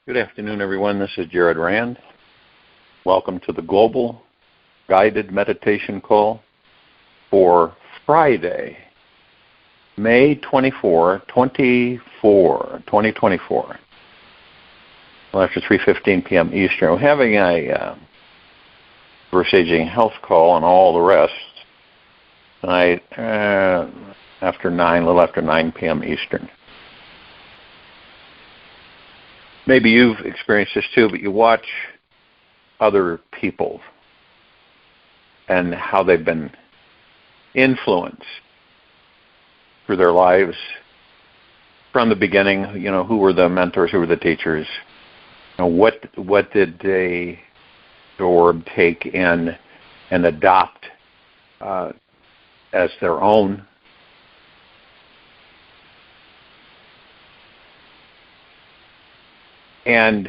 Good afternoon, everyone. This is Jared Rand. Welcome to the Global Guided Meditation Call for Friday, May 24, 2024. Well, after 3:15 p.m. Eastern. We're having a Versace health call and all the rest tonight after 9, a little after 9 p.m. Eastern. Maybe you've experienced this too, but you watch other people and how they've been influenced through their lives from the beginning. You know, who were the mentors, who were the teachers? You know, what did they absorb, take in, and adopt as their own? And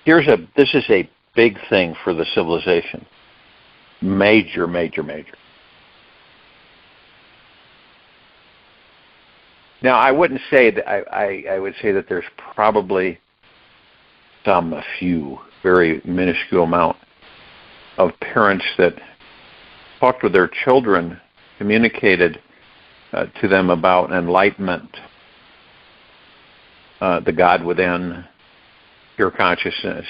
this is a big thing for the civilization. Major. Now, I wouldn't say that I would say that there's probably a few, very minuscule amount of parents that talked with their children, communicated to them about enlightenment, the God within, pure consciousness.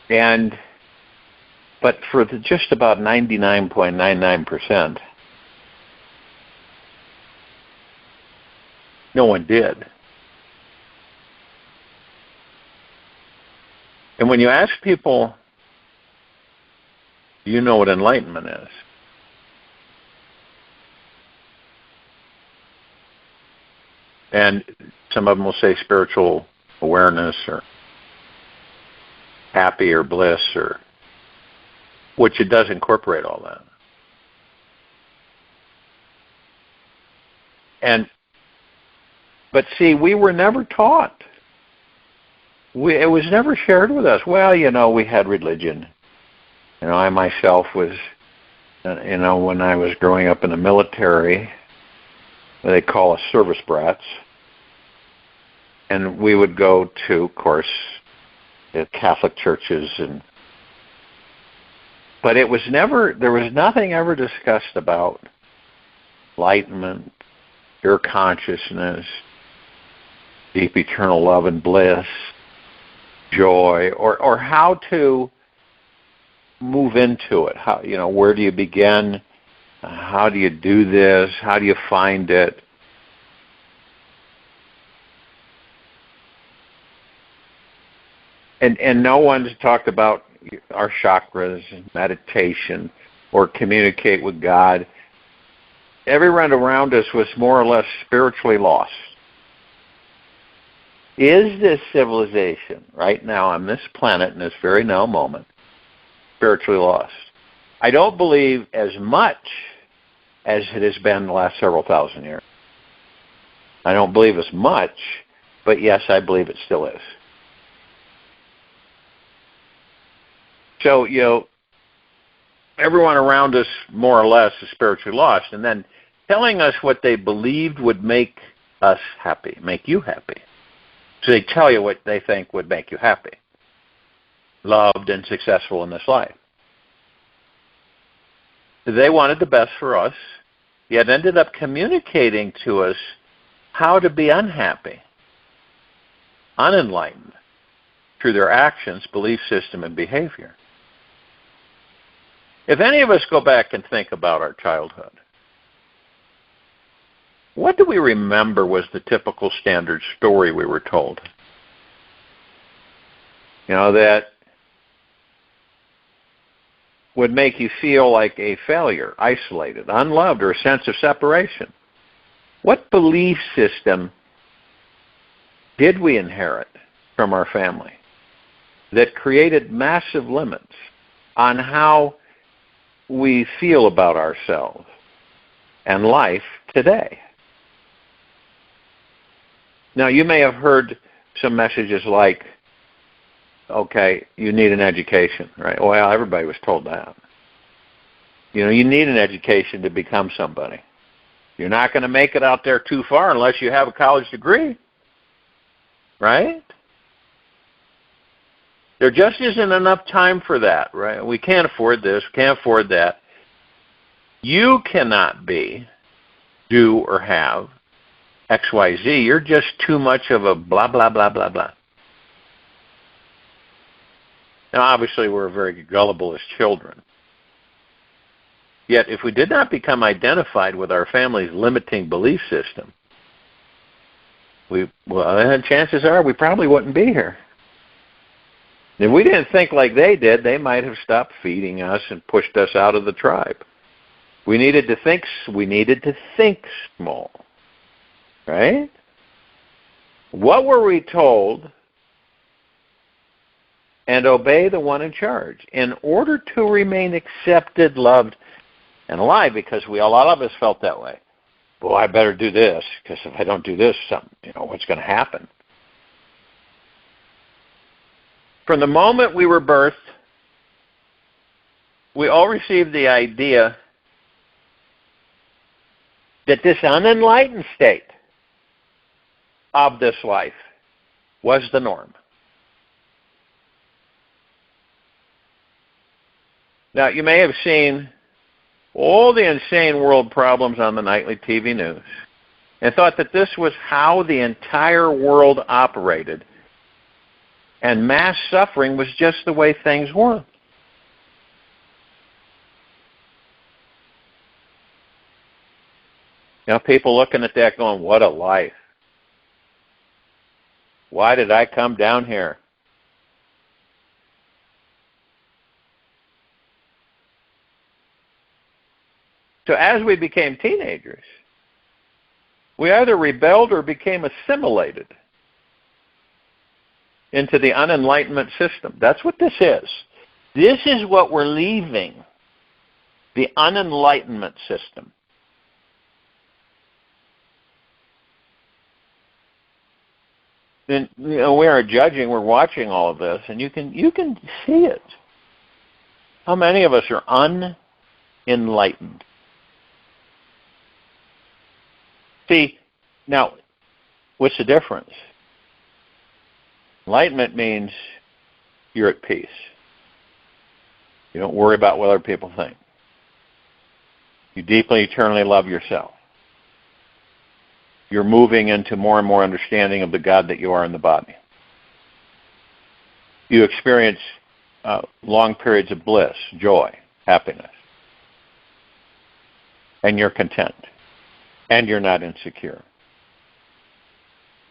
But for just about 99.99%, no one did. And when you ask people, do you know what enlightenment is? And some of them will say spiritual awareness or happy or bliss, or which it does incorporate all that. But see, we were never taught. It was never shared with us. Well, you know, we had religion. You know, I myself was, when I was growing up in the military, they call us service brats. And we would go to, of course, the Catholic churches, but there was nothing ever discussed about enlightenment, pure consciousness, deep eternal love and bliss, joy, or how to move into it. How, where do you begin? How do you do this? How do you find it? And no one's talked about our chakras, meditation, or communicate with God. Everyone around us was more or less spiritually lost. Is this civilization right now on this planet in this very now moment spiritually lost? I don't believe as much as it has been the last several thousand years. I don't believe as much, but yes, I believe it still is. So, everyone around us more or less is spiritually lost, and then telling us what they believed would make us happy, make you happy. So they tell you what they think would make you happy, loved and successful in this life. They wanted the best for us, yet ended up communicating to us how to be unhappy, unenlightened, through their actions, belief system, and behavior. If any of us go back and think about our childhood, what do we remember was the typical standard story we were told? That would make you feel like a failure, isolated, unloved, or a sense of separation. What belief system did we inherit from our family that created massive limits on how we feel about ourselves and life today? Now, you may have heard some messages like, okay, you need an education, right? Well, everybody was told that. You need an education to become somebody. You're not going to make it out there too far unless you have a college degree. right? There just isn't enough time for that, right? We can't afford this, can't afford that. You cannot be, do, or have XYZ. You're just too much of a blah, blah, blah, blah, blah. Now, obviously, we're very gullible as children. Yet, if we did not become identified with our family's limiting belief system, chances are we probably wouldn't be here. If we didn't think like they did, they might have stopped feeding us and pushed us out of the tribe. We needed to think small, right? What were we told? And obey the one in charge in order to remain accepted, loved, and alive, because a lot of us felt that way. Well, I better do this, because if I don't do this, what's going to happen? From the moment we were birthed, we all received the idea that this unenlightened state of this life was the norm. Now, you may have seen all the insane world problems on the nightly TV news and thought that this was how the entire world operated, and mass suffering was just the way things were. Now, people looking at that going, what a life. Why did I come down here? So as we became teenagers, we either rebelled or became assimilated into the unenlightenment system. That's what this is. This is what we're leaving, the unenlightenment system. And we aren't judging, we're watching all of this, and you can see it. How many of us are unenlightened? See, now, what's the difference? Enlightenment means you're at peace. You don't worry about what other people think. You deeply, eternally love yourself. You're moving into more and more understanding of the God that you are in the body. You experience long periods of bliss, joy, happiness. And you're content. And you're not insecure.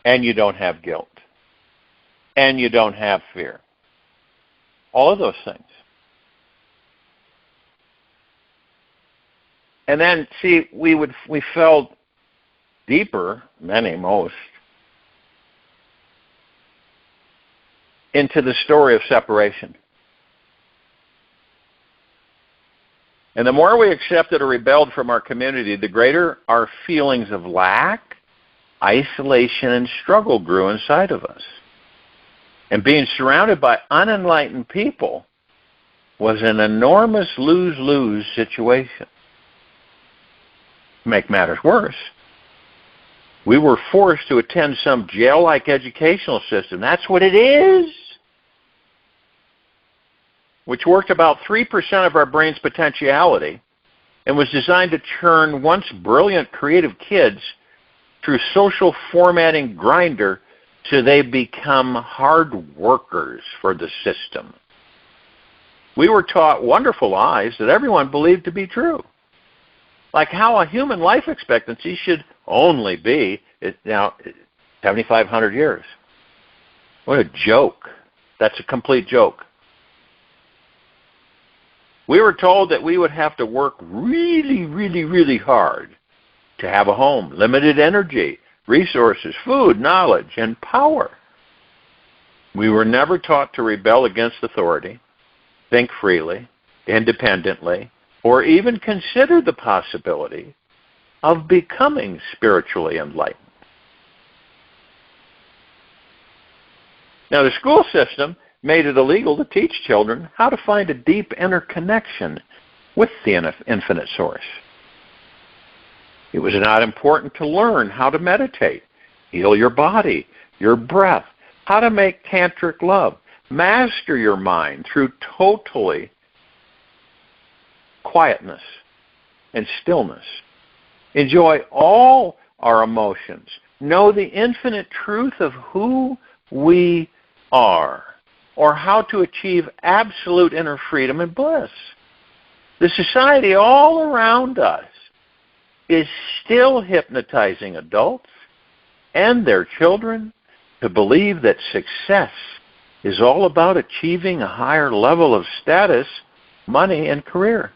And you don't have guilt. And you don't have fear. All of those things. And then, see, we fell deeper, most, into the story of separation. And the more we accepted or rebelled from our community, the greater our feelings of lack, isolation, and struggle grew inside of us. And being surrounded by unenlightened people was an enormous lose-lose situation. To make matters worse, we were forced to attend some jail-like educational system. That's what it is. Which worked about 3% of our brain's potentiality and was designed to churn once brilliant creative kids through social formatting grinder so they become hard workers for the system. We were taught wonderful lies that everyone believed to be true. Like how a human life expectancy should only be, now, 7,500 years. What a joke. That's a complete joke. We were told that we would have to work really, really, really hard to have a home, limited energy, resources, food, knowledge, and power. We were never taught to rebel against authority, think freely, independently, or even consider the possibility of becoming spiritually enlightened. Now, the school system made it illegal to teach children how to find a deep inner connection with the infinite source. It was not important to learn how to meditate, heal your body, your breath, how to make tantric love. Master your mind through totally quietness and stillness. Enjoy all our emotions. Know the infinite truth of who we are, or how to achieve absolute inner freedom and bliss. The society all around us is still hypnotizing adults and their children to believe that success is all about achieving a higher level of status, money, and career.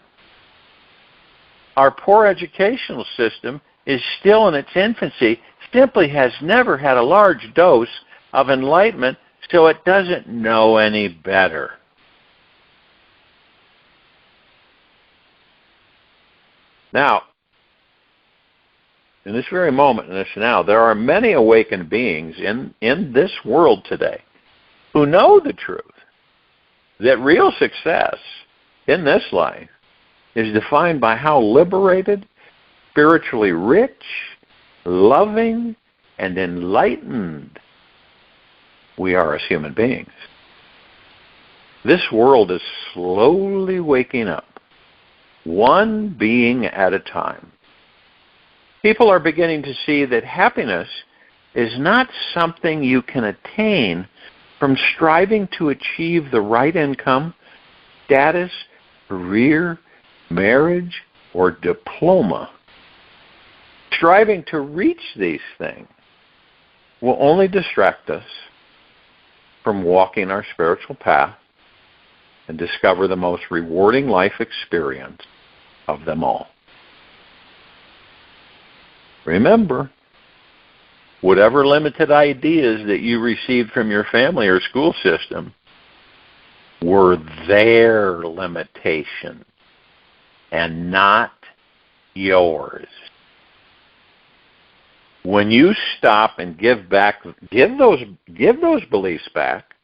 Our poor educational system is still in its infancy, simply has never had a large dose of enlightenment, so it doesn't know any better. Now, in this very moment, in this now, there are many awakened beings in this world today who know the truth that real success in this life is defined by how liberated, spiritually rich, loving, and enlightened we are as human beings. This world is slowly waking up, one being at a time. People are beginning to see that happiness is not something you can attain from striving to achieve the right income, status, career, marriage, or diploma. Striving to reach these things will only distract us from walking our spiritual path and discover the most rewarding life experience of them all. Remember, whatever limited ideas that you received from your family or school system were their limitations and not yours. When you stop and give those beliefs back,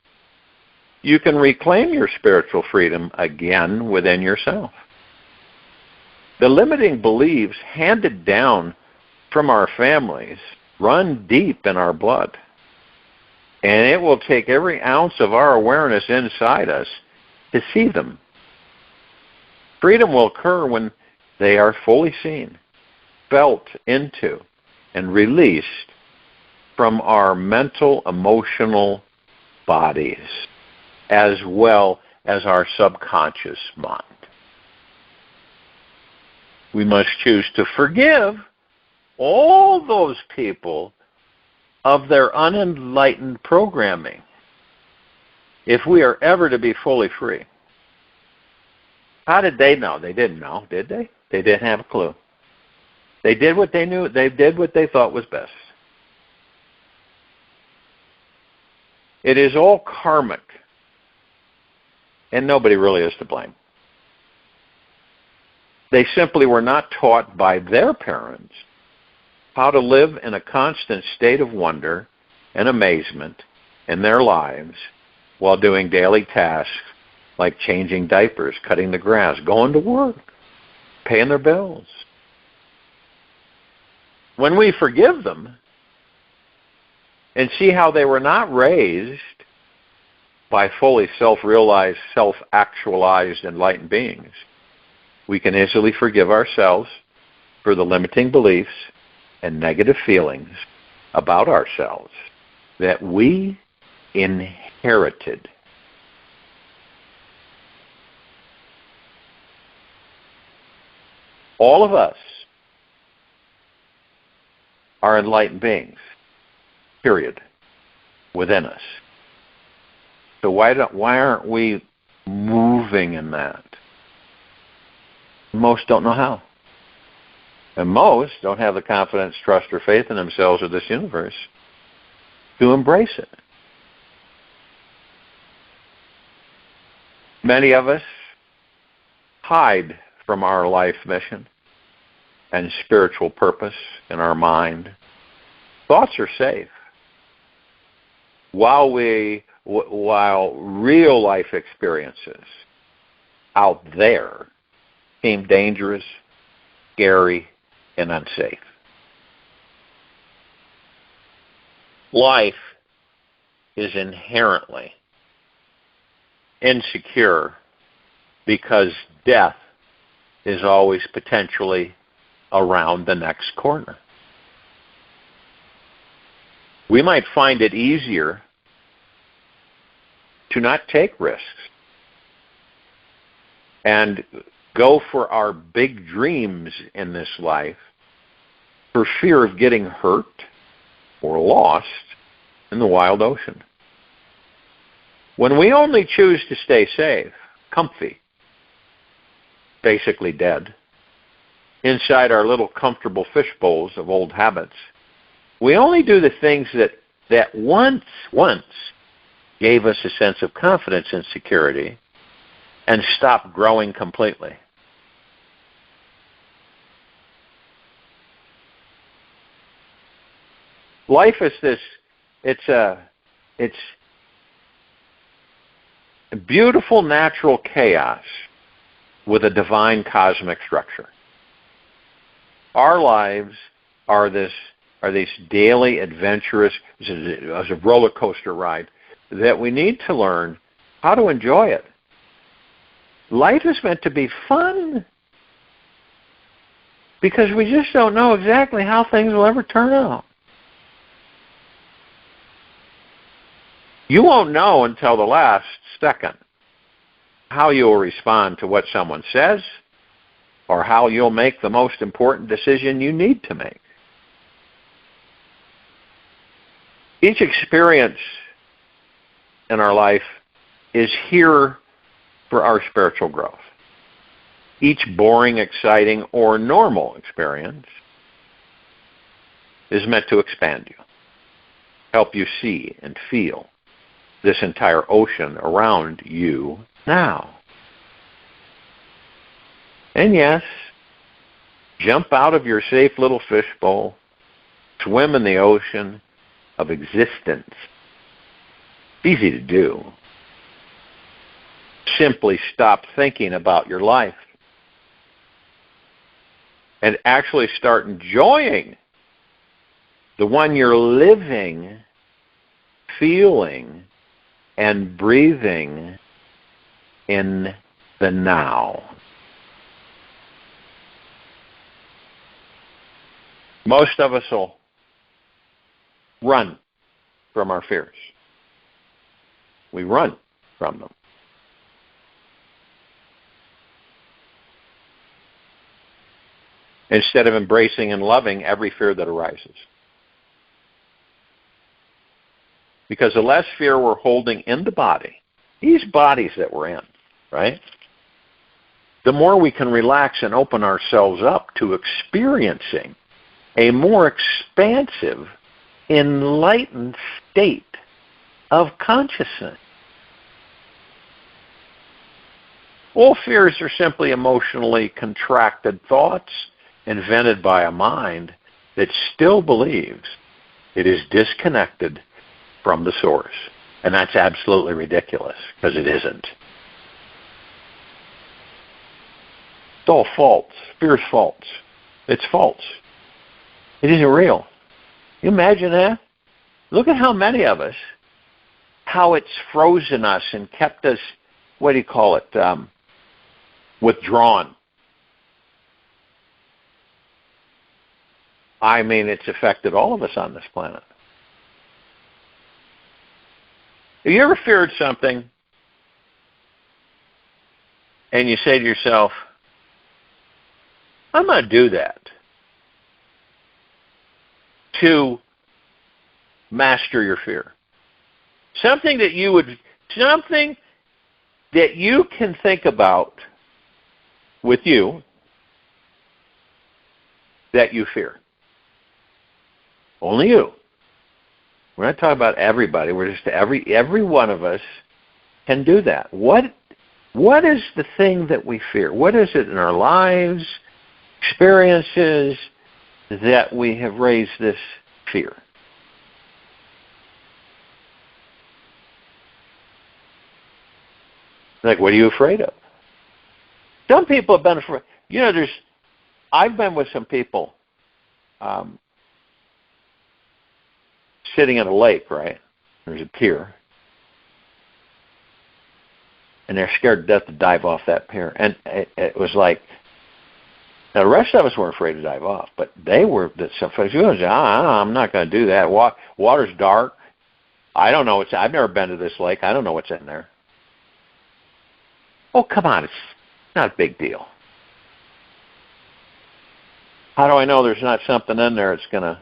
you can reclaim your spiritual freedom again within yourself. The limiting beliefs handed down from our families run deep in our blood, and it will take every ounce of our awareness inside us to see them. Freedom will occur when they are fully seen, felt into, and released from our mental, emotional bodies, as well as our subconscious mind. We must choose to forgive all those people of their unenlightened programming if we are ever to be fully free. How did they know? They didn't know, did they? They didn't have a clue. They did what they knew. They did what they thought was best. It is all karmic, and nobody really is to blame. They simply were not taught by their parents how to live in a constant state of wonder and amazement in their lives while doing daily tasks like changing diapers, cutting the grass, going to work, paying their bills. When we forgive them and see how they were not raised by fully self-realized, self-actualized, enlightened beings, we can easily forgive ourselves for the limiting beliefs and negative feelings about ourselves that we inherited. All of us are enlightened beings, period, within us. So why aren't we moving in that? Most don't know how. And most don't have the confidence, trust, or faith in themselves or this universe to embrace it. Many of us hide from our life mission and spiritual purpose in our mind. Thoughts are safe, while real life experiences out there seem dangerous, scary, and unsafe. Life is inherently insecure because death is always potentially around the next corner. We might find it easier to not take risks and go for our big dreams in this life for fear of getting hurt or lost in the wild ocean. When we only choose to stay safe, comfy, basically dead, inside our little comfortable fish bowls of old habits, we only do the things that once gave us a sense of confidence and security and stop growing completely. Life is this, it's a beautiful natural chaos with a divine cosmic structure. Our lives are these daily adventurous, as a roller coaster ride, that we need to learn how to enjoy it. Life is meant to be fun because we just don't know exactly how things will ever turn out. You won't know until the last second how you'll respond to what someone says or how you'll make the most important decision you need to make. Each experience in our life is here for our spiritual growth. Each boring, exciting, or normal experience is meant to expand you, help you see and feel this entire ocean around you now. And yes, jump out of your safe little fishbowl, swim in the ocean of existence. Easy to do. Simply stop thinking about your life and actually start enjoying the one you're living, feeling, and breathing in the now. Most of us will run from our fears. We run from them. Instead of embracing and loving every fear that arises. Because the less fear we're holding in the body, these bodies that we're in, right? The more we can relax and open ourselves up to experiencing a more expansive, enlightened state of consciousness. All fears are simply emotionally contracted thoughts invented by a mind that still believes it is disconnected from the source. And that's absolutely ridiculous, because it isn't. It's all false. Fear's false. It's false. It isn't real. You imagine that? Look at how many of us, how it's frozen us and kept us, what do you call it, withdrawn. I mean, it's affected all of us on this planet. Have you ever feared something and you say to yourself, I'm going to do that to master your fear? Something that you can think about with you that you fear. Only you. We're not talking about everybody. We're just every one of us can do that. What is the thing that we fear? What is it in our lives, experiences, that we have raised this fear? Like, what are you afraid of? Some people have been afraid. You know, I've been with some people sitting in a lake, right? There's a pier. And they're scared to death to dive off that pier. And it was like, now the rest of us weren't afraid to dive off, but they were. Some folks were saying, I'm not going to do that. Water's dark. I don't know. I've never been to this lake. I don't know what's in there. Oh, come on. It's not a big deal. How do I know there's not something in there that's going to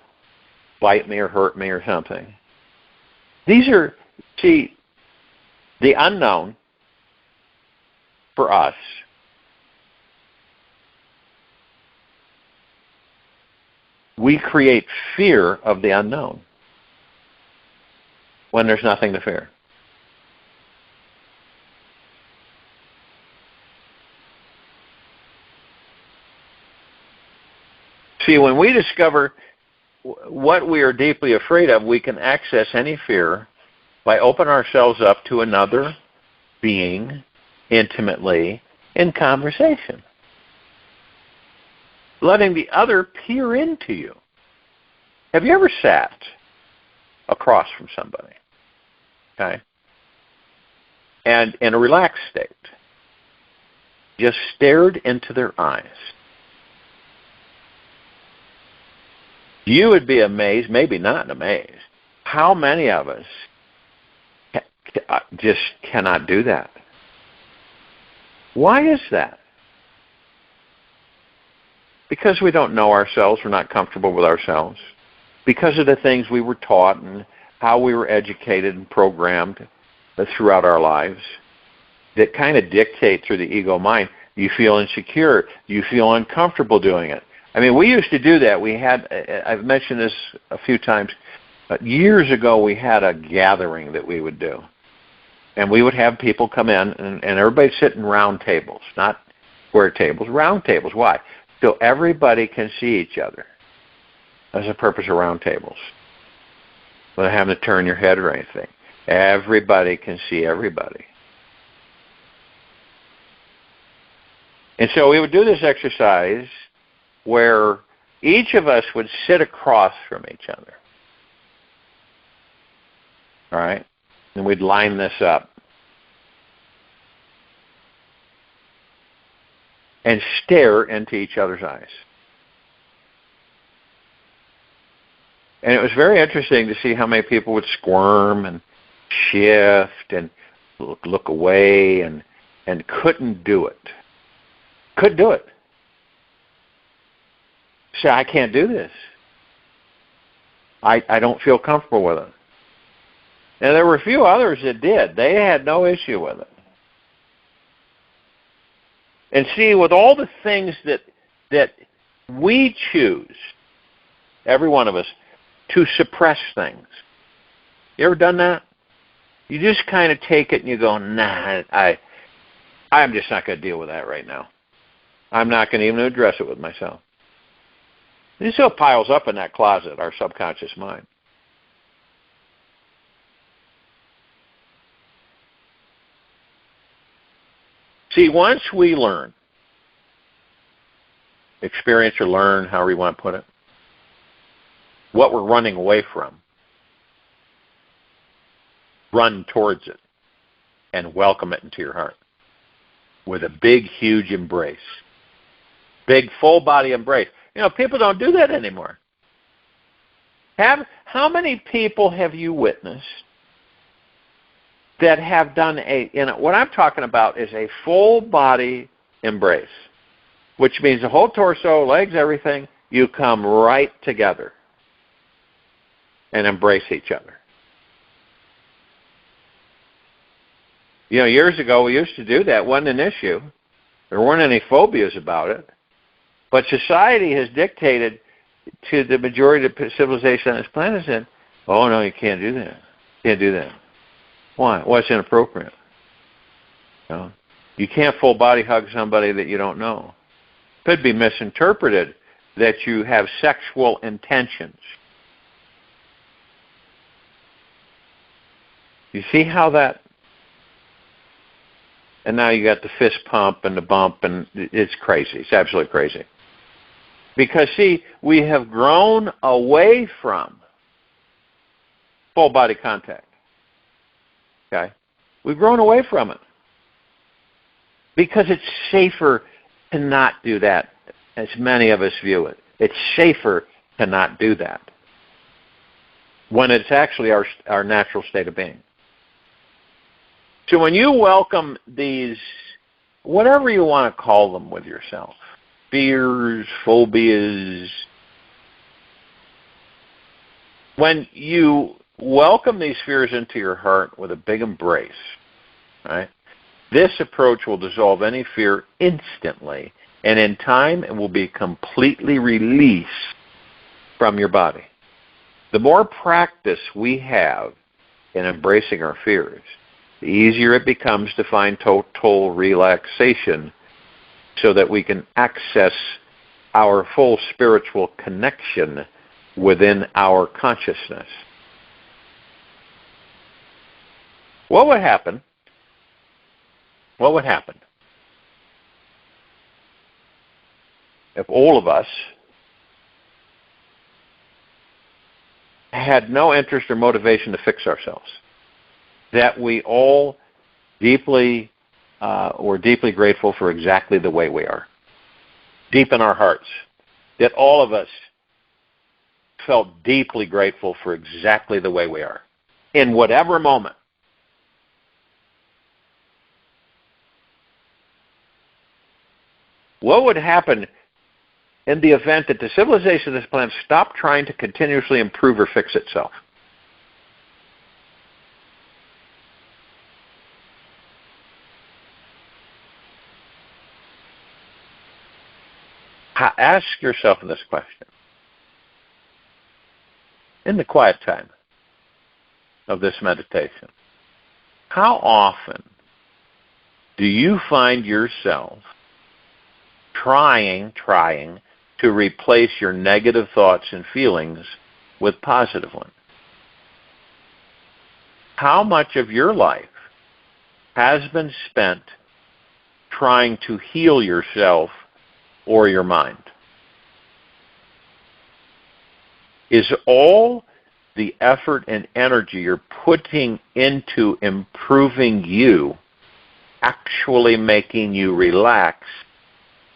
bite me or hurt me or something? These are, see, the unknown for us we create fear of the unknown when there's nothing to fear. See, when we discover what we are deeply afraid of, we can access any fear by opening ourselves up to another being intimately in conversation. Letting the other peer into you. Have you ever sat across from somebody, okay, and in a relaxed state, just stared into their eyes? You would be amazed, maybe not amazed, how many of us just cannot do that. Why is that? Because we don't know ourselves, we're not comfortable with ourselves. Because of the things we were taught and how we were educated and programmed throughout our lives that kind of dictate through the ego mind. You feel insecure. You feel uncomfortable doing it. I mean, we used to do that. We had, I've mentioned this a few times, years ago we had a gathering that we would do. And we would have people come in and everybody sit in round tables, not square tables, round tables. Why? So everybody can see each other. That's the purpose of round tables. Without having to turn your head or anything. Everybody can see everybody. And so we would do this exercise where each of us would sit across from each other. All right? And we'd line this up. And stare into each other's eyes. And it was very interesting to see how many people would squirm and shift and look away and couldn't do it. Couldn't do it. Say, I can't do this. I don't feel comfortable with it. And there were a few others that did. They had no issue with it. And see, with all the things that we choose, every one of us, to suppress things. You ever done that? You just kind of take it and you go, nah, I'm just not going to deal with that right now. I'm not going to even address it with myself. It still piles up in that closet, our subconscious mind. See, once we learn, experience or learn, however you want to put it, what we're running away from, run towards it and welcome it into your heart with a big, huge embrace. Big, full-body embrace. You know, people don't do that anymore. How many people have you witnessed that have done what I'm talking about is a full-body embrace, which means the whole torso, legs, everything, you come right together and embrace each other. You know, years ago we used to do that. It wasn't an issue. There weren't any phobias about it. But society has dictated to the majority of the civilization on this planet said, oh, no, you can't do that. You can't do that. Why? Well, it's inappropriate. You know? You can't full body hug somebody that you don't know. Could be misinterpreted that you have sexual intentions. You see how that... And now you got the fist pump and the bump, and it's crazy. It's absolutely crazy. Because, see, we have grown away from full body contact. okay? We've grown away from it because it's safer to not do that, as many of us view it. It's safer to not do that when it's actually our natural state of being. So when you welcome these, whatever you want to call them with yourself, fears, phobias, when you welcome these fears into your heart with a big embrace, right? This approach will dissolve any fear instantly, and in time it will be completely released from your body. The more practice we have in embracing our fears, the easier it becomes to find total relaxation so that we can access our full spiritual connection within our consciousness. What would happen? What would happen if all of us had no interest or motivation to fix ourselves? That we all deeply were deeply grateful for exactly the way we are, deep in our hearts. That all of us felt deeply grateful for exactly the way we are, in whatever moment. What would happen in the event that the civilization of this planet stopped trying to continuously improve or fix itself? Ask yourself this question in the quiet time of this meditation. How often do you find yourself trying to replace your negative thoughts and feelings with positive ones? How much of your life has been spent trying to heal yourself or your mind? Is all the effort and energy you're putting into improving you actually making you relax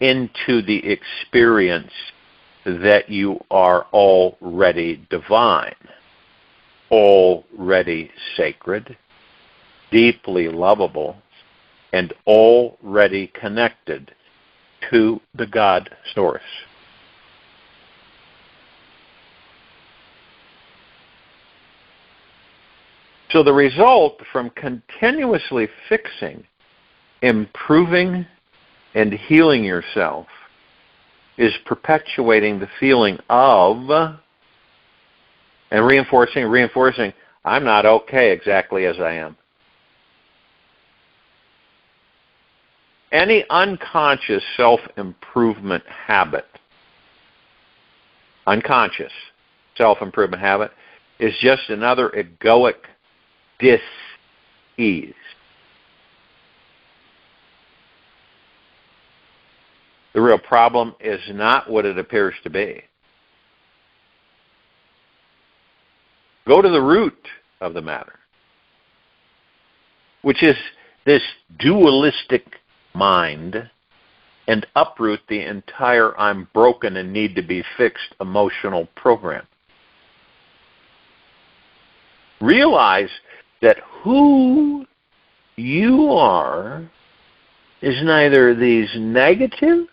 into the experience that you are already divine, already sacred, deeply lovable, and already connected to the God source? So the result from continuously fixing, improving, and healing yourself is perpetuating the feeling of and reinforcing, I'm not okay exactly as I am. Any unconscious self-improvement habit, unconscious self-improvement habit, is just another egoic dis-ease. The real problem is not what it appears to be. Go to the root of the matter, which is this dualistic mind, and uproot the entire I'm broken and need to be fixed emotional program. Realize that who you are is neither these negative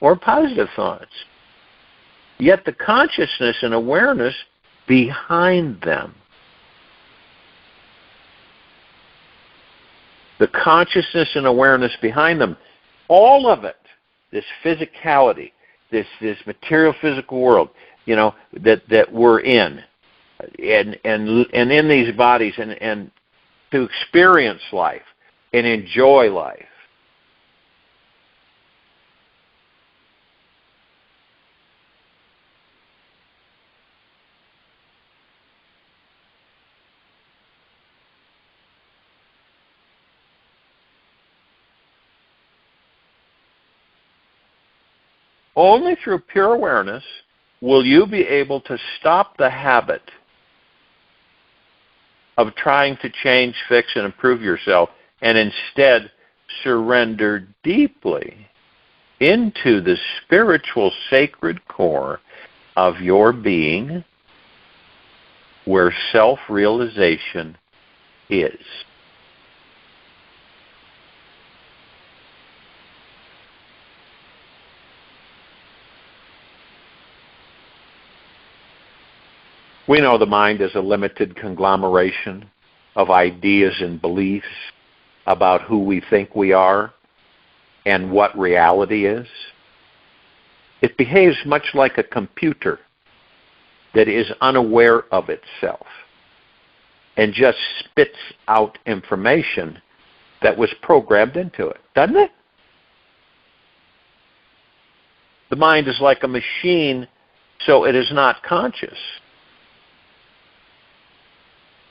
or positive thoughts, yet the consciousness and awareness behind them. The consciousness and awareness behind them, all of it, this physicality, this material physical world, that we're in, and in these bodies, and to experience life and enjoy life. Only through pure awareness will you be able to stop the habit of trying to change, fix, and improve yourself, and instead surrender deeply into the spiritual sacred core of your being, where self-realization is. We know the mind is a limited conglomeration of ideas and beliefs about who we think we are and what reality is. It behaves much like a computer that is unaware of itself and just spits out information that was programmed into it, doesn't it? The mind is like a machine, so it is not conscious.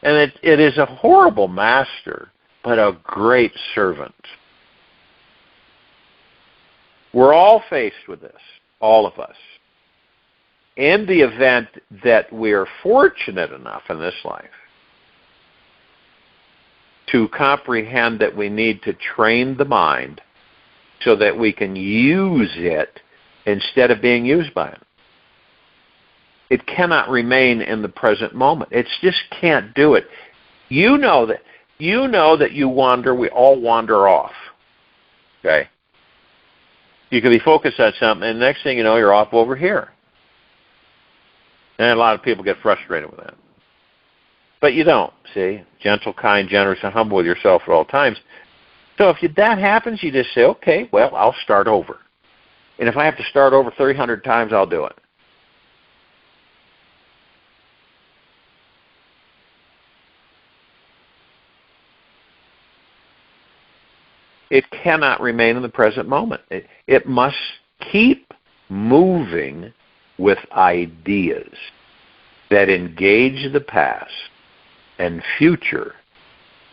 And it is a horrible master, but a great servant. We're all faced with this, all of us. In the event that we're fortunate enough in this life to comprehend that we need to train the mind so that we can use it instead of being used by it. It cannot remain in the present moment. It just can't do it. You know that you wander, we all wander off. Okay? You can be focused on something, and the next thing you know, you're off over here. And a lot of people get frustrated with that. But you don't, see? Gentle, kind, generous, and humble with yourself at all times. So if that happens, you just say, okay, well, I'll start over. And if I have to start over 300 times, I'll do it. It cannot remain in the present moment. It must keep moving with ideas that engage the past and future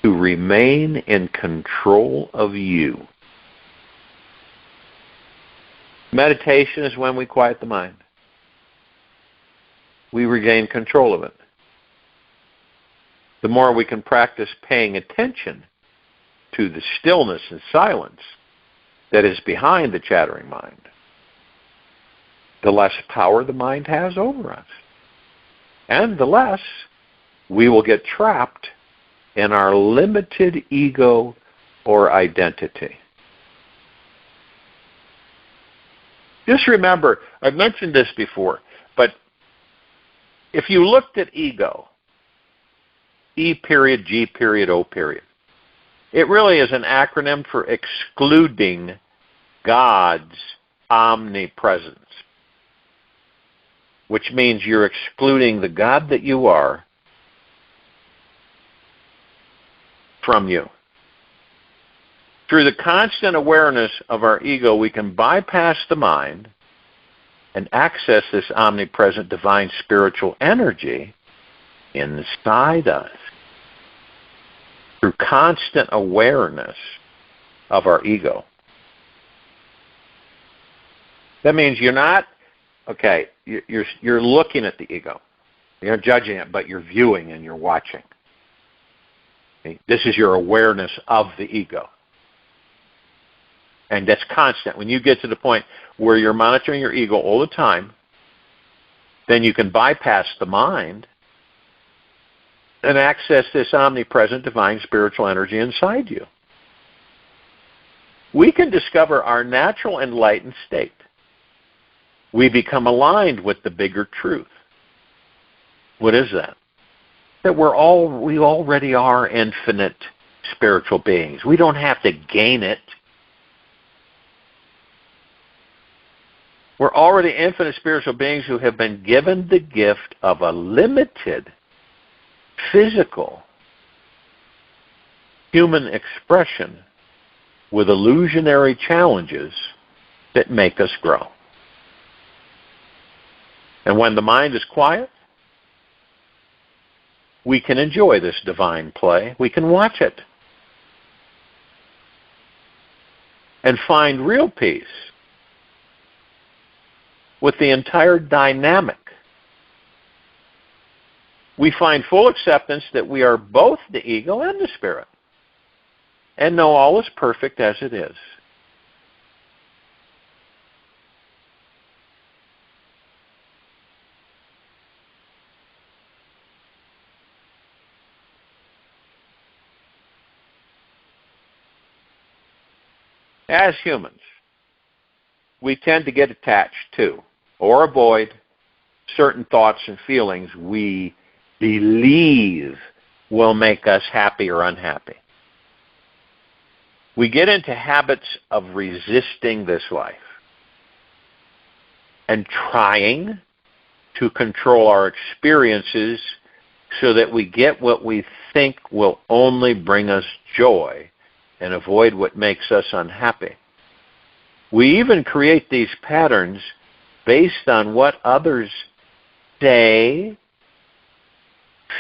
to remain in control of you. Meditation is when we quiet the mind. We regain control of it. The more we can practice paying attention to the stillness and silence that is behind the chattering mind, the less power the mind has over us. And the less we will get trapped in our limited ego or identity. Just remember, I've mentioned this before, but if you looked at ego, E period, G period, O period, it really is an acronym for excluding God's omnipresence, which means you're excluding the God that you are from you. Through the constant awareness of our ego, we can bypass the mind and access this omnipresent divine spiritual energy inside us. Through constant awareness of our ego. That means you're not, you're looking at the ego. You're not judging it, but you're viewing and you're watching. Okay? This is your awareness of the ego. And that's constant. When you get to the point where you're monitoring your ego all the time, then you can bypass the mind and access this omnipresent divine spiritual energy inside you. We can discover our natural enlightened state. We become aligned with the bigger truth. What is that? That we already are infinite spiritual beings. We don't have to gain it. We're already infinite spiritual beings who have been given the gift of a limited physical human expression with illusionary challenges that make us grow. And when the mind is quiet, we can enjoy this divine play. We can watch it and find real peace with the entire dynamic we find full acceptance that we are both the ego and the spirit, and know all is perfect as it is. As humans, we tend to get attached to or avoid certain thoughts and feelings we believe will make us happy or unhappy. We get into habits of resisting this life and trying to control our experiences so that we get what we think will only bring us joy and avoid what makes us unhappy. We even create these patterns based on what others say,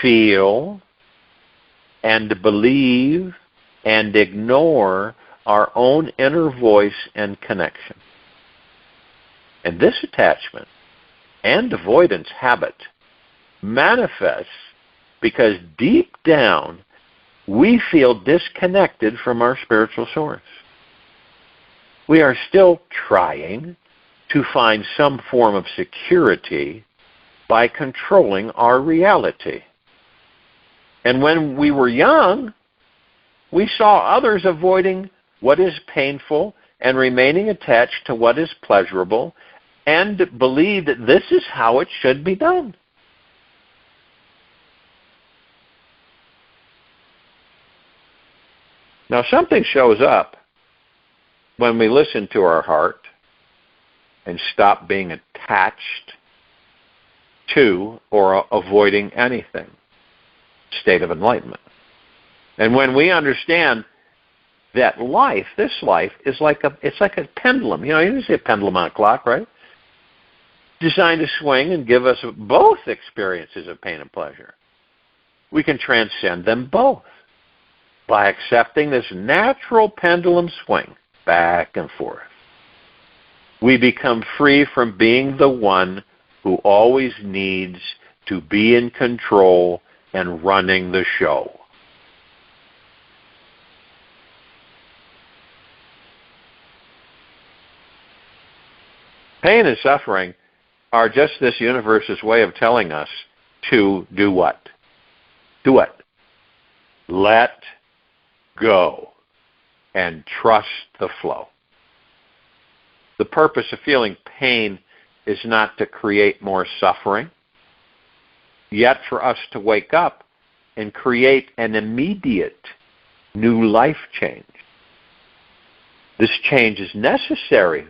feel, and believe, and ignore our own inner voice and connection. And this attachment and avoidance habit manifests because deep down we feel disconnected from our spiritual source. We are still trying to find some form of security by controlling our reality. And when we were young, we saw others avoiding what is painful and remaining attached to what is pleasurable and believed that this is how it should be done. Now, something shows up when we listen to our heart and stop being attached to or avoiding anything. State of enlightenment. And when we understand that life, this life, is like a pendulum. You know, you see a pendulum on a clock, right? Designed to swing and give us both experiences of pain and pleasure. We can transcend them both by accepting this natural pendulum swing back and forth. We become free from being the one who always needs to be in control and running the show. Pain and suffering are just this universe's way of telling us to do what? Do what? Let go and trust the flow. The purpose of feeling pain is not to create more suffering, yet for us to wake up and create an immediate new life change. This change is necessary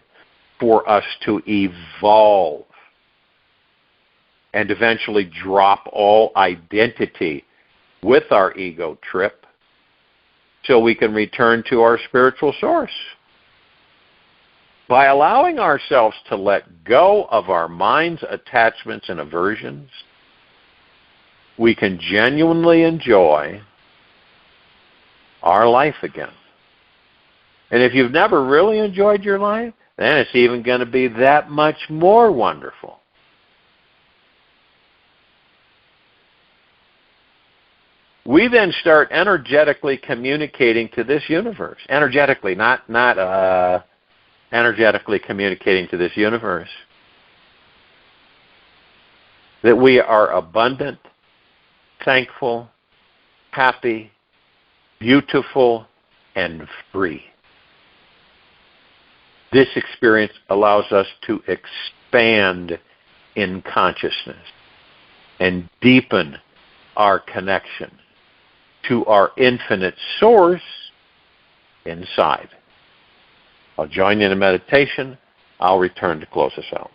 for us to evolve and eventually drop all identity with our ego trip so we can return to our spiritual source. By allowing ourselves to let go of our mind's attachments and aversions, we can genuinely enjoy our life again. And if you've never really enjoyed your life, then it's even going to be that much more wonderful. We then start energetically communicating to this universe. Energetically, not energetically communicating to this universe that we are abundant, thankful, happy, beautiful, and free. This experience allows us to expand in consciousness and deepen our connection to our infinite source inside. I'll join you in a meditation. I'll return to close us out.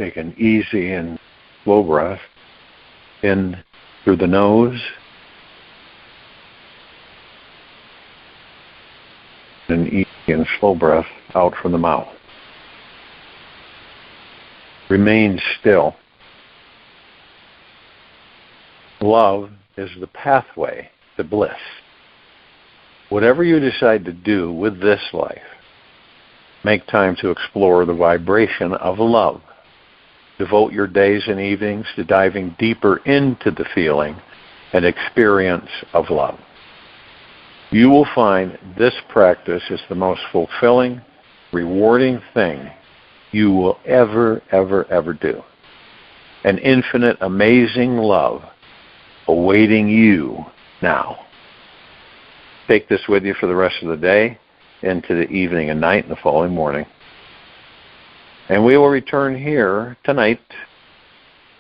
Take an easy and slow breath in through the nose, and an easy and slow breath out from the mouth. Remain still. Love is the pathway to bliss. Whatever you decide to do with this life, make time to explore the vibration of love. Devote your days and evenings to diving deeper into the feeling and experience of love. You will find this practice is the most fulfilling, rewarding thing you will ever do. An infinite, amazing love awaiting you now. Take this with you for the rest of the day, into the evening and night and the following morning. And we will return here tonight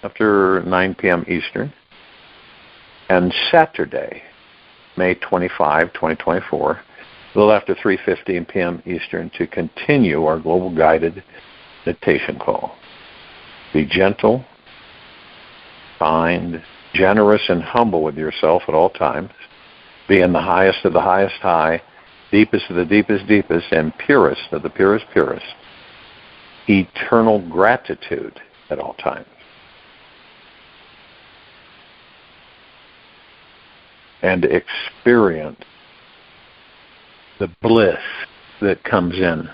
after 9 p.m. Eastern, and Saturday, May 25, 2024, a little after 3:15 p.m. Eastern, to continue our global guided meditation call. Be gentle, kind, generous, and humble with yourself at all times. Be in the highest of the highest high, deepest of the deepest deepest, and purest of the purest purest. Eternal gratitude at all times. And experience the bliss that comes in